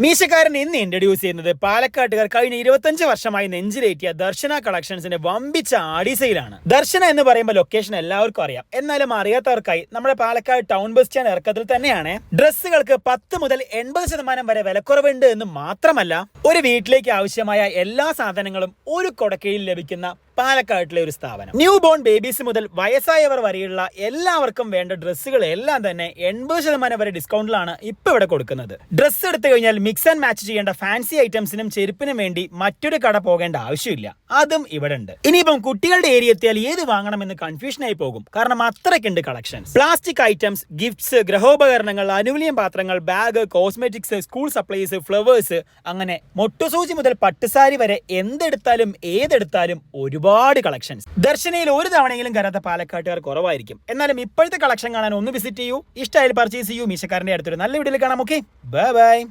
മീശക്കാരൻ ഇന്ന് ഇൻട്രൊഡ്യൂസ് ചെയ്യുന്നത് പാലക്കാട്ടുകാർ കഴിഞ്ഞ 25 വർഷമായി നെഞ്ചിലേറ്റിയ ദർശന കളക്ഷൻസിന്റെ വമ്പിച്ച ആടി സെയിലാണ്. ദർശന എന്ന് പറയുമ്പോൾ ലൊക്കേഷൻ എല്ലാവർക്കും അറിയാം. എന്നാലും അറിയാത്തവർക്കായി നമ്മുടെ പാലക്കാട് ടൗൺ ബസ് സ്റ്റാൻഡ് ഇറക്കത്തിൽ തന്നെയാണ്. ഡ്രസ്സുകൾക്ക് 10 മുതൽ 80% വരെ വിലക്കുറവുണ്ട് എന്ന് മാത്രമല്ല, ഒരു വീട്ടിലേക്ക് ആവശ്യമായ എല്ലാ സാധനങ്ങളും ഒരു കൊടക്കയിൽ ലഭിക്കുന്ന പാലക്കാട്ടിലെ ഒരു സ്ഥാപനം. ന്യൂ ബോൺ ബേബീസ് മുതൽ വയസ്സായവർ വരെയുള്ള എല്ലാവർക്കും വേണ്ട ഡ്രസ്സുകൾ എല്ലാം തന്നെ 80% വരെ ഡിസ്കൗണ്ടിലാണ് ഇപ്പൊ ഇവിടെ കൊടുക്കുന്നത്. ഡ്രസ്സ് എടുത്തു കഴിഞ്ഞാൽ മിക്സ് ആൻഡ് മാച്ച് ചെയ്യേണ്ട ഫാൻസി ഐറ്റംസിനും ചെരുപ്പിനും വേണ്ടി മറ്റൊരു കട പോകേണ്ട ആവശ്യമില്ല. അതും ഇവിടെ ഉണ്ട്. ഇനിയിപ്പം കുട്ടികളുടെ ഏരിയ എത്തിയാൽ ഏത് വാങ്ങണമെന്ന് കൺഫ്യൂഷൻ ആയി പോകും. കാരണം അത്രയ്ക്കുണ്ട് കളക്ഷൻസ്. പ്ലാസ്റ്റിക് ഐറ്റംസ്, ഗിഫ്റ്റ്സ്, ഗൃഹോപകരണങ്ങൾ, അലുമിനിയം പാത്രങ്ങൾ, bag, cosmetics, school supplies, flowers, അങ്ങനെ മൊട്ടുസൂചി മുതൽ പട്ടുസാരി വരെ എന്തെടുത്താലും ഏതെടുത്താലും ഒരുപാട് കളക്ഷൻസ്. ദർശനയിൽ ഒരു തവണയെങ്കിലും കയറാത്ത പാലക്കാട്ടുകാർ കുറവായിരിക്കും. എന്നാലും ഇപ്പോഴത്തെ കളക്ഷൻ കാണാൻ ഒന്ന് വിസിറ്റ് ചെയ്യൂ. ഇഷ്ടമായാലും പർച്ചേസ് ചെയ്യൂ. മീശക്കാരന്റെ അടുത്തൊരു നല്ല വീഡിയോയിൽ കാണാം. Okay, bye bye.